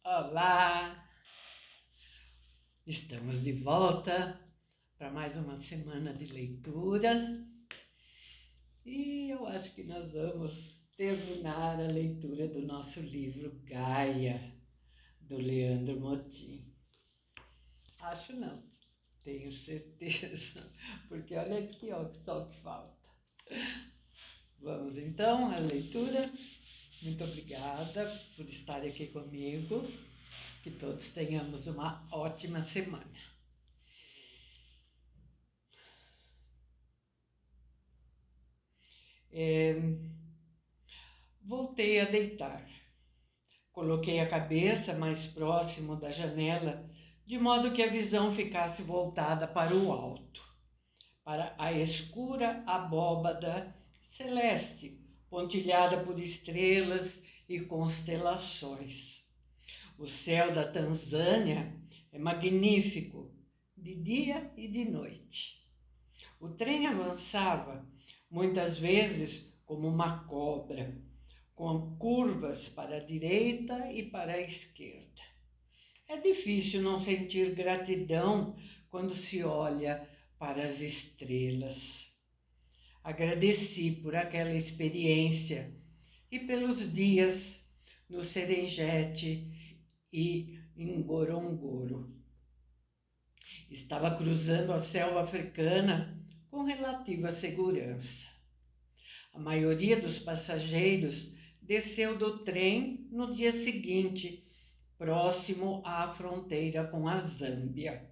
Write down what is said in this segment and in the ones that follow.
Olá! Estamos de volta para mais uma semana de leituras e eu acho que nós vamos terminar a leitura do nosso livro Gaia, do Leandro Motin. Acho não, tenho certeza, porque olha aqui ó, só o que falta. Vamos então à leitura. Muito obrigada por estar aqui comigo. Que todos tenhamos uma ótima semana. Voltei a deitar. Coloquei a cabeça mais próximo da janela, de modo que a visão ficasse voltada para o alto, para a escura abóbada celeste, pontilhada por estrelas e constelações. O céu da Tanzânia é magnífico, de dia e de noite. O trem avançava, muitas vezes como uma cobra, com curvas para a direita e para a esquerda. É difícil não sentir gratidão quando se olha para as estrelas. Agradeci por aquela experiência e pelos dias no Serengeti e em Ngorongoro. Estava cruzando a selva africana com relativa segurança. A maioria dos passageiros desceu do trem no dia seguinte, próximo à fronteira com a Zâmbia.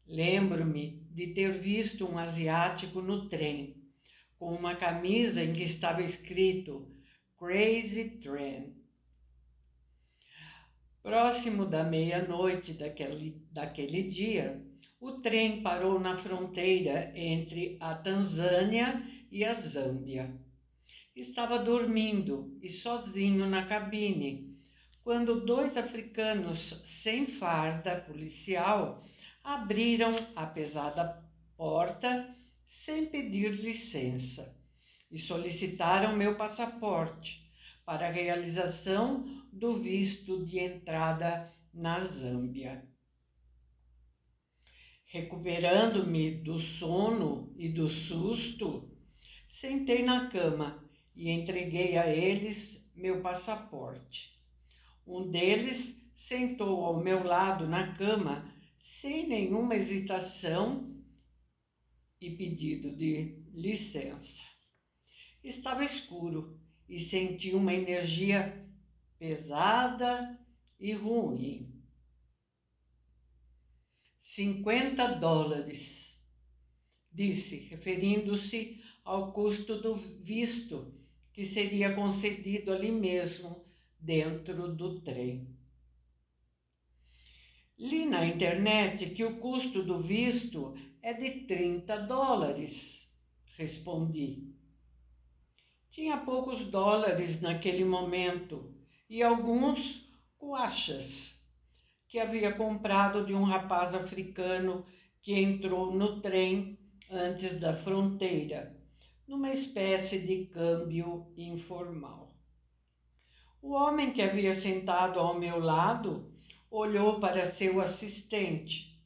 Lembro-me de ter visto um asiático no trem, com uma camisa em que estava escrito Crazy Tran. Próximo da meia-noite daquele dia, o trem parou na fronteira entre a Tanzânia e a Zâmbia. Estava dormindo e sozinho na cabine, quando dois africanos sem farda policial abriram a pesada porta sem pedir licença e solicitaram meu passaporte para a realização do visto de entrada na Zâmbia. Recuperando-me do sono e do susto, sentei na cama e entreguei a eles meu passaporte. Um deles sentou ao meu lado na cama sem nenhuma hesitação e pedido de licença. Estava escuro e senti uma energia pesada e ruim. $50, disse, referindo-se ao custo do visto que seria concedido ali mesmo, dentro do trem. Li na internet que o custo do visto é de $30, respondi. Tinha poucos dólares naquele momento e alguns kuachas que havia comprado de um rapaz africano que entrou no trem antes da fronteira, numa espécie de câmbio informal. O homem que havia sentado ao meu lado olhou para seu assistente,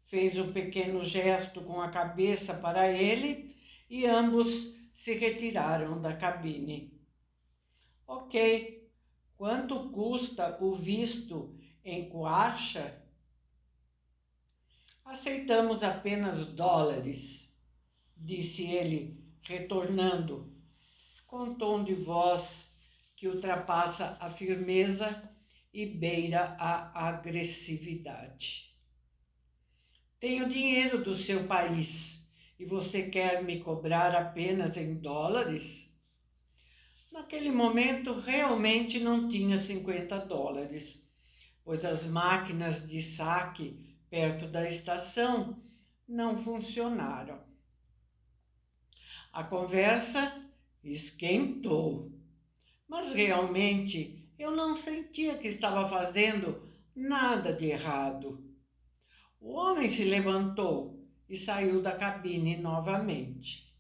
fez um pequeno gesto com a cabeça para ele e ambos se retiraram da cabine. Ok, quanto custa o visto em Coacha? Aceitamos apenas dólares, disse ele, retornando, com tom de voz que ultrapassa a firmeza e beira a agressividade. Tenho dinheiro do seu país e você quer me cobrar apenas em dólares? Naquele momento, realmente não tinha $50, pois as máquinas de saque perto da estação não funcionaram. A conversa esquentou, mas realmente eu não sentia que estava fazendo nada de errado. O homem se levantou e saiu da cabine novamente.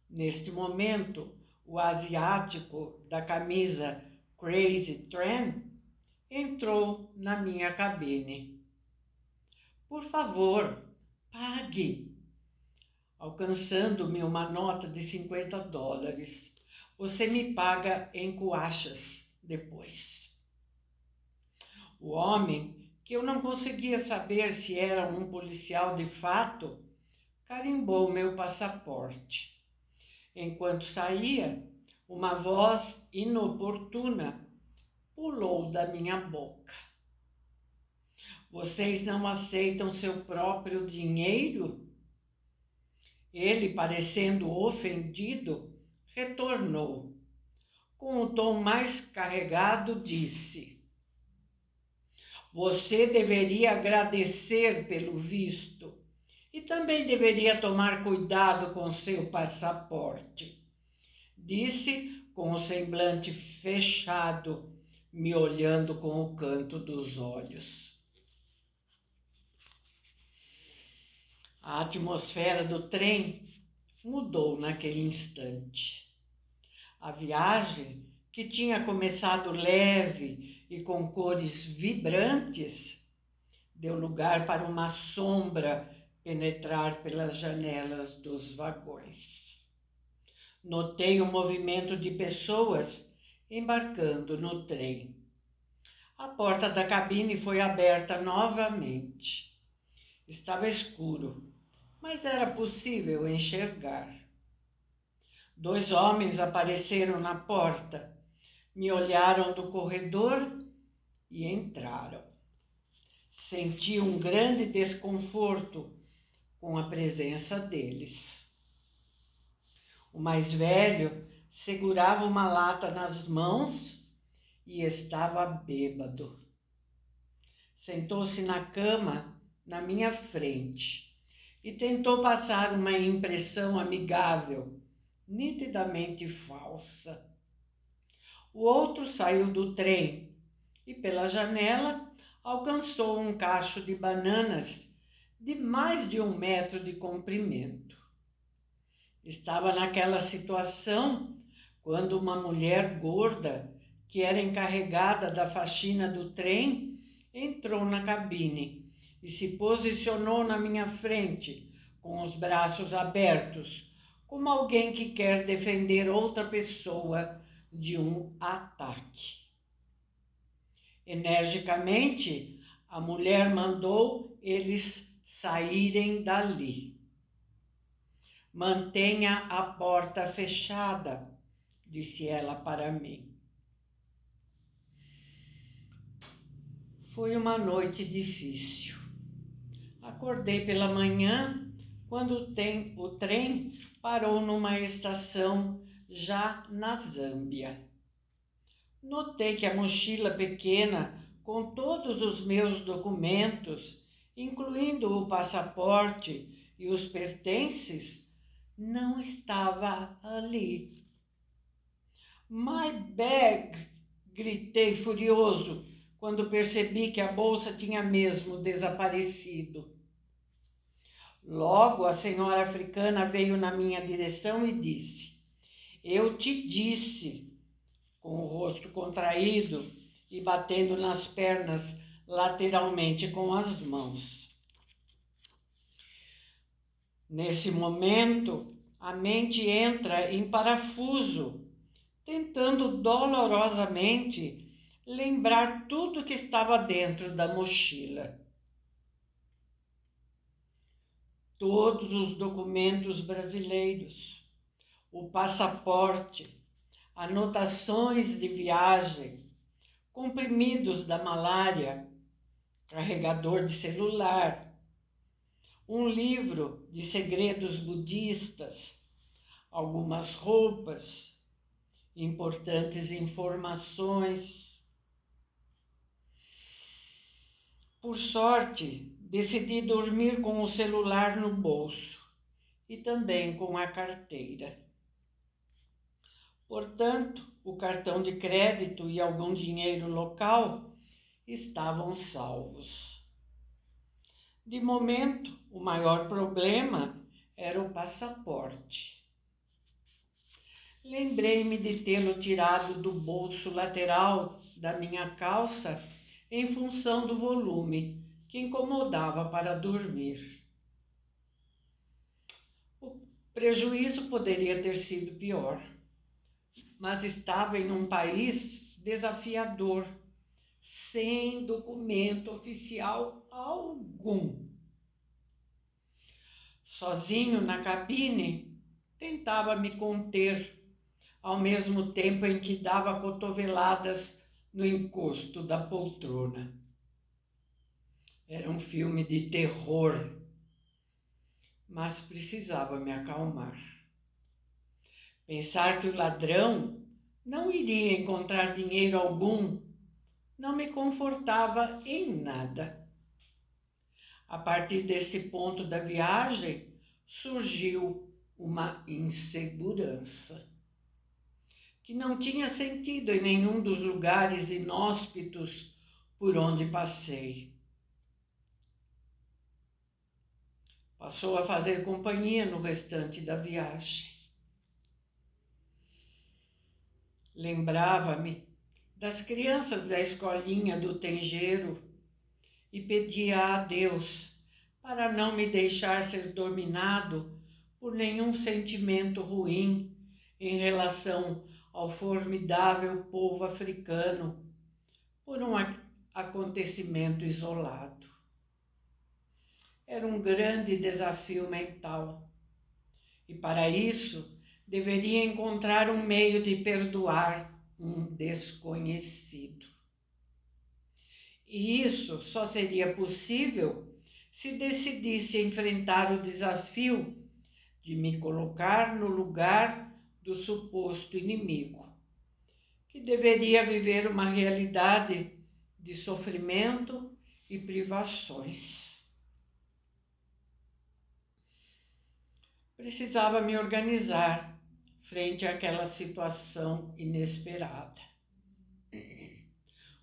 Neste momento, o asiático da camisa Crazy Tran entrou na minha cabine. Por favor, pague. Alcançando-me uma nota de $50. Você me paga em cuachas depois. O homem, que eu não conseguia saber se era um policial de fato, carimbou meu passaporte. Enquanto saía, uma voz inoportuna pulou da minha boca. Vocês não aceitam seu próprio dinheiro? Ele, parecendo ofendido, retornou. Com o tom mais carregado, disse: Você deveria agradecer pelo visto e também deveria tomar cuidado com seu passaporte. Disse com o semblante fechado, me olhando com o canto dos olhos. A atmosfera do trem mudou naquele instante. A viagem, que tinha começado leve e com cores vibrantes, deu lugar para uma sombra penetrar pelas janelas dos vagões. Notei o movimento de pessoas embarcando no trem. A porta da cabine foi aberta novamente. Estava escuro, mas era possível enxergar. 2 homens apareceram na porta, me olharam do corredor e entraram. Senti um grande desconforto com a presença deles. O mais velho segurava uma lata nas mãos e estava bêbado. Sentou-se na cama na minha frente e tentou passar uma impressão amigável, nitidamente falsa. O outro saiu do trem e, pela janela, alcançou um cacho de bananas de mais de 1 metro de comprimento. Estava naquela situação quando uma mulher gorda, que era encarregada da faxina do trem, entrou na cabine e se posicionou na minha frente, com os braços abertos, como alguém que quer defender outra pessoa de um ataque. Energicamente, a mulher mandou eles saírem dali. Mantenha a porta fechada, disse ela para mim. Foi uma noite difícil. Acordei pela manhã quando o trem parou numa estação já na Zâmbia. Notei que a mochila pequena com todos os meus documentos, incluindo o passaporte e os pertences, não estava ali. My bag! Gritei furioso quando percebi que a bolsa tinha mesmo desaparecido. Logo, a senhora africana veio na minha direção e disse: Eu te disse, com o rosto contraído e batendo nas pernas lateralmente com as mãos. Nesse momento, a mente entra em parafuso, tentando dolorosamente lembrar tudo que estava dentro da mochila. Todos os documentos brasileiros, o passaporte, anotações de viagem, comprimidos da malária, carregador de celular, um livro de segredos budistas, algumas roupas, importantes informações. Por sorte, decidi dormir com o celular no bolso e também com a carteira. Portanto, o cartão de crédito e algum dinheiro local estavam salvos. De momento, o maior problema era o passaporte. Lembrei-me de tê-lo tirado do bolso lateral da minha calça em função do volume que incomodava para dormir. O prejuízo poderia ter sido pior, mas estava em um país desafiador, sem documento oficial algum. Sozinho na cabine, tentava me conter, ao mesmo tempo em que dava cotoveladas no encosto da poltrona. Era um filme de terror, mas precisava me acalmar. Pensar que o ladrão não iria encontrar dinheiro algum não me confortava em nada. A partir desse ponto da viagem, surgiu uma insegurança que não tinha sentido em nenhum dos lugares inóspitos por onde passei. Passou a fazer companhia no restante da viagem. Lembrava-me das crianças da escolinha do Tengeiro e pedia a Deus para não me deixar ser dominado por nenhum sentimento ruim em relação ao formidável povo africano por um acontecimento isolado. Era um grande desafio mental e, para isso, deveria encontrar um meio de perdoar um desconhecido. E isso só seria possível se decidisse enfrentar o desafio de me colocar no lugar do suposto inimigo, que deveria viver uma realidade de sofrimento e privações. Precisava me organizar frente àquela situação inesperada.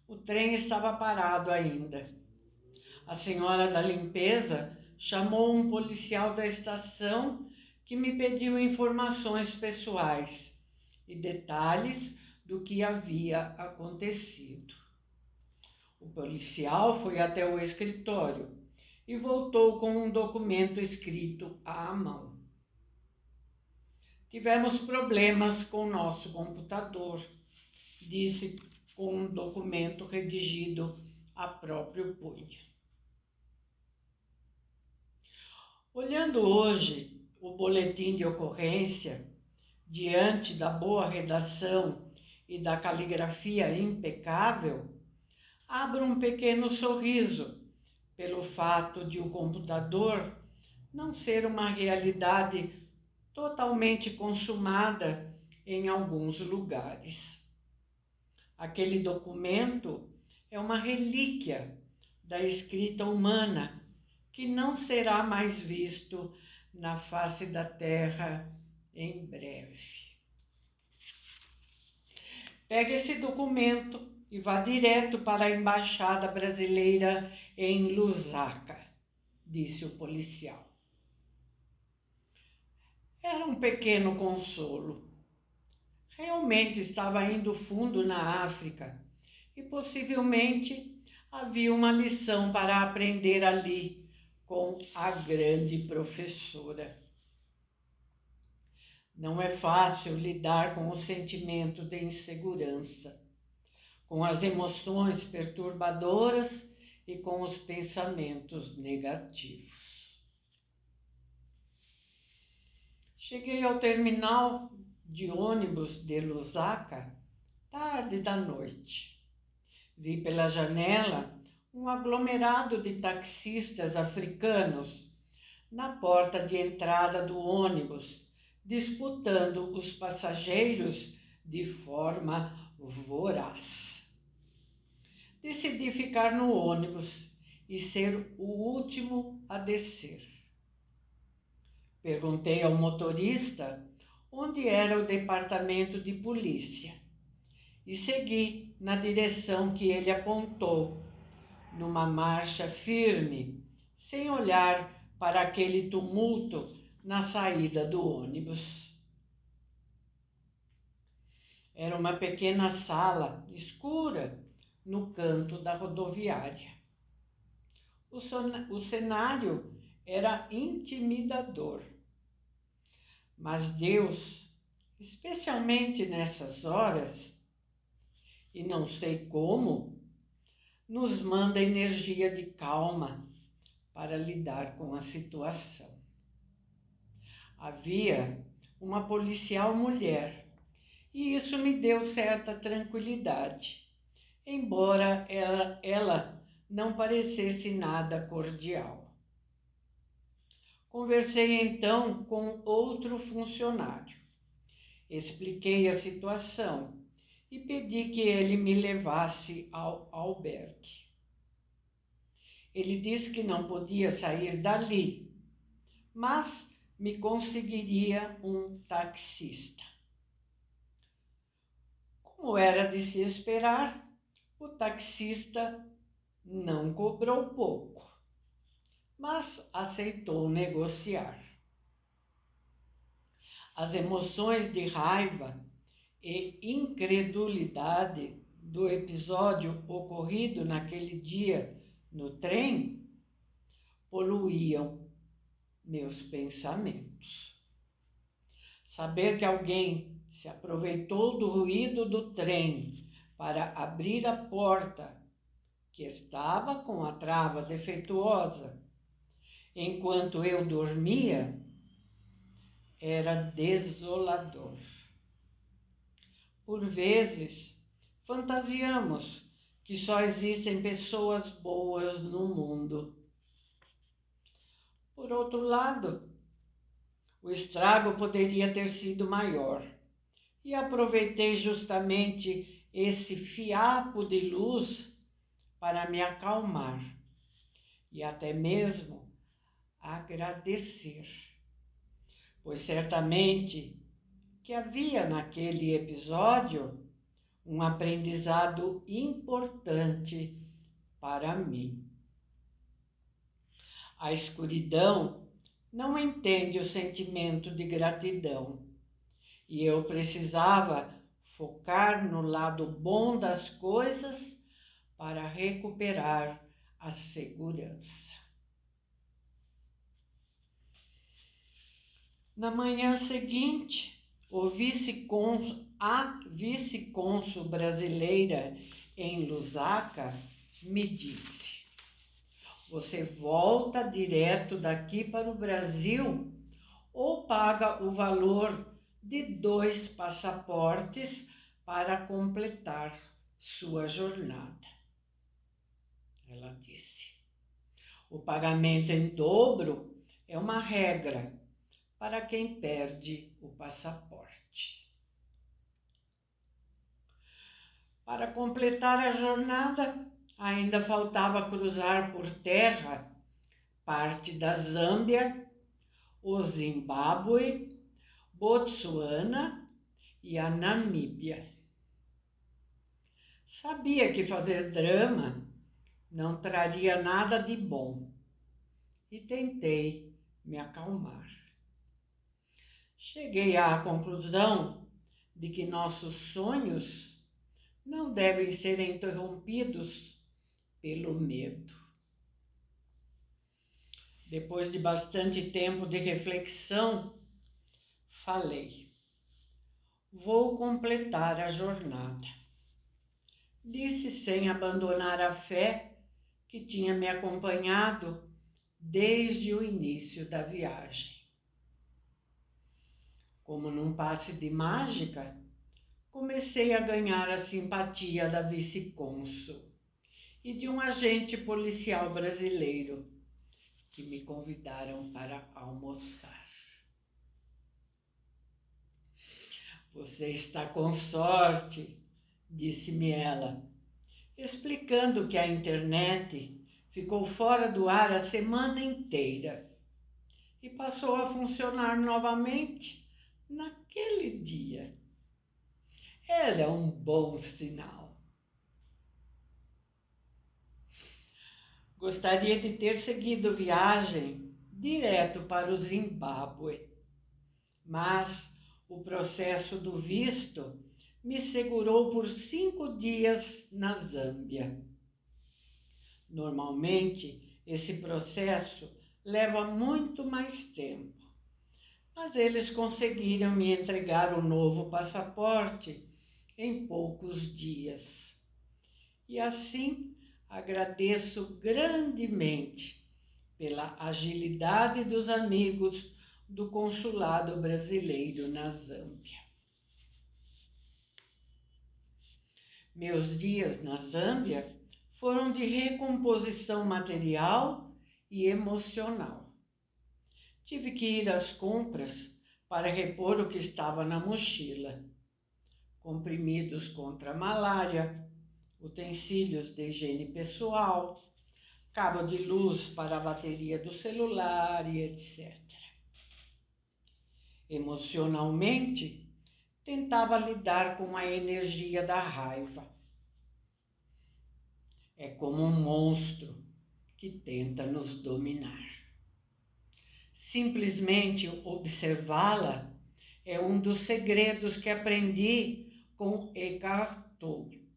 O trem estava parado ainda. A senhora da limpeza chamou um policial da estação que me pediu informações pessoais e detalhes do que havia acontecido. O policial foi até o escritório e voltou com um documento escrito à mão. Tivemos problemas com nosso computador, disse com um documento redigido a próprio punho. Olhando hoje o boletim de ocorrência, diante da boa redação e da caligrafia impecável, abro um pequeno sorriso pelo fato de o computador não ser uma realidade totalmente consumada em alguns lugares. Aquele documento é uma relíquia da escrita humana que não será mais visto na face da terra em breve. Pegue esse documento e vá direto para a Embaixada Brasileira em Lusaka, disse o policial. Era um pequeno consolo. Realmente estava indo fundo na África e possivelmente havia uma lição para aprender ali com a grande professora. Não é fácil lidar com o sentimento de insegurança, com as emoções perturbadoras e com os pensamentos negativos. Cheguei ao terminal de ônibus de Lusaka tarde da noite. Vi pela janela um aglomerado de taxistas africanos na porta de entrada do ônibus, disputando os passageiros de forma voraz. Decidi ficar no ônibus e ser o último a descer. Perguntei ao motorista onde era o departamento de polícia e segui na direção que ele apontou, numa marcha firme, sem olhar para aquele tumulto na saída do ônibus. Era uma pequena sala escura, no canto da rodoviária. O cenário era intimidador, mas Deus, especialmente nessas horas, e não sei como, nos manda energia de calma para lidar com a situação. Havia uma policial mulher e isso me deu certa tranquilidade, embora ela não parecesse nada cordial. Conversei então com outro funcionário. Expliquei a situação e pedi que ele me levasse ao albergue. Ele disse que não podia sair dali, mas me conseguiria um taxista. Como era de se esperar, o taxista não cobrou pouco, mas aceitou negociar. As emoções de raiva e incredulidade do episódio ocorrido naquele dia no trem poluíam meus pensamentos. Saber que alguém se aproveitou do ruído do trem para abrir a porta, que estava com a trava defeituosa, enquanto eu dormia, era desolador. Por vezes, fantasiamos que só existem pessoas boas no mundo. Por outro lado, o estrago poderia ter sido maior, e aproveitei justamente esse fiapo de luz para me acalmar e até mesmo agradecer, pois certamente que havia naquele episódio um aprendizado importante para mim. A escuridão não entende o sentimento de gratidão e eu precisava focar no lado bom das coisas para recuperar a segurança. Na manhã seguinte, a vice-cônsul brasileira em Lusaka me disse: você volta direto daqui para o Brasil ou paga o valor de 2 passaportes para completar sua jornada. Ela disse: o pagamento em dobro é uma regra para quem perde o passaporte. Para completar a jornada, ainda faltava cruzar por terra parte da Zâmbia, o Zimbábue, Botsuana e a Namíbia. Sabia que fazer drama não traria nada de bom e tentei me acalmar. Cheguei à conclusão de que nossos sonhos não devem ser interrompidos pelo medo. Depois de bastante tempo de reflexão, falei: vou completar a jornada. Disse sem abandonar a fé que tinha me acompanhado desde o início da viagem. Como num passe de mágica, comecei a ganhar a simpatia da vice-cônsul e de um agente policial brasileiro que me convidaram para almoçar. Você está com sorte, disse-me ela, explicando que a internet ficou fora do ar a semana inteira e passou a funcionar novamente naquele dia. Era um bom sinal. Gostaria de ter seguido viagem direto para o Zimbábue, mas o processo do visto me segurou por 5 dias na Zâmbia. Normalmente, esse processo leva muito mais tempo, mas eles conseguiram me entregar o novo passaporte em poucos dias. E assim, agradeço grandemente pela agilidade dos amigos do consulado brasileiro na Zâmbia. Meus dias na Zâmbia foram de recomposição material e emocional. Tive que ir às compras para repor o que estava na mochila. Comprimidos contra a malária, utensílios de higiene pessoal, cabo de luz para a bateria do celular e etc. Emocionalmente, tentava lidar com a energia da raiva. É como um monstro que tenta nos dominar. Simplesmente observá-la é um dos segredos que aprendi com Eckhart Tolle.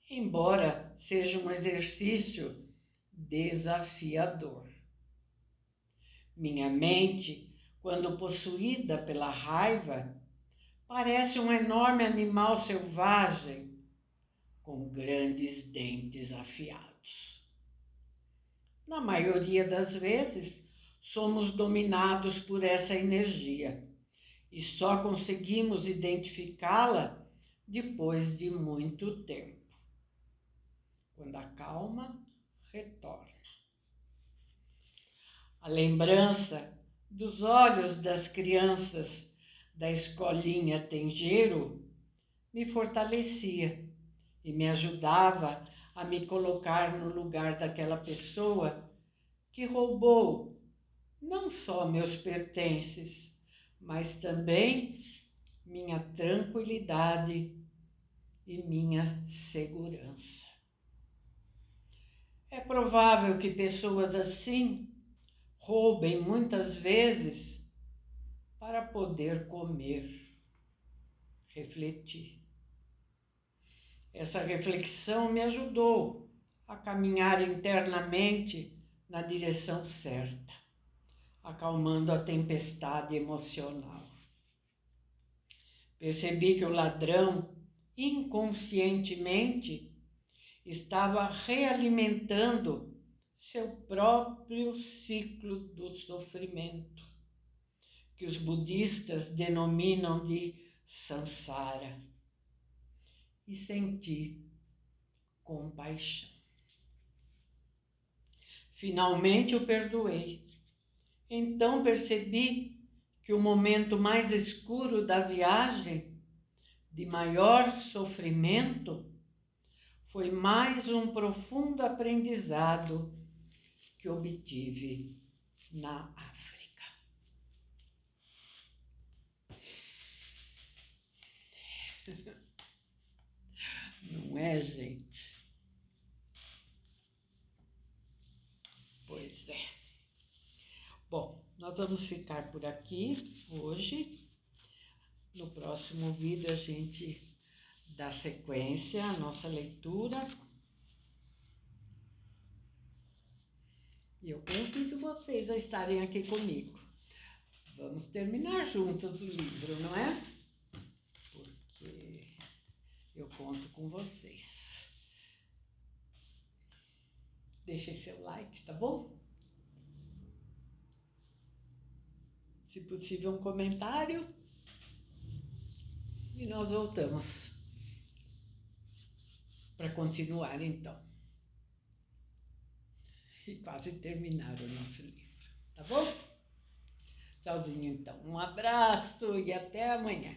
Embora seja um exercício desafiador. Minha mente, quando possuída pela raiva, parece um enorme animal selvagem com grandes dentes afiados. Na maioria das vezes, somos dominados por essa energia e só conseguimos identificá-la depois de muito tempo, quando a calma retorna. A lembrança dos olhos das crianças da escolinha Tengeiro me fortalecia e me ajudava a me colocar no lugar daquela pessoa que roubou não só meus pertences, mas também minha tranquilidade e minha segurança. É provável que pessoas assim roubem muitas vezes para poder comer. Refletir. Essa reflexão me ajudou a caminhar internamente na direção certa, acalmando a tempestade emocional. Percebi que o ladrão, inconscientemente, estava realimentando seu próprio ciclo do sofrimento, que os budistas denominam de samsara, e senti compaixão. Finalmente o perdoei. Então percebi que o momento mais escuro da viagem, de maior sofrimento, foi mais um profundo aprendizado que obtive na África. Não é, gente? Pois é. Bom, nós vamos ficar por aqui hoje. No próximo vídeo a gente dá sequência à nossa leitura. E eu convido vocês a estarem aqui comigo. Vamos terminar juntos o livro, não é? Porque eu conto com vocês. Deixem seu like, tá bom? Se possível, um comentário. E nós voltamos para continuar, então. E quase terminar o nosso livro, tá bom? Tchauzinho, então. Um abraço e até amanhã.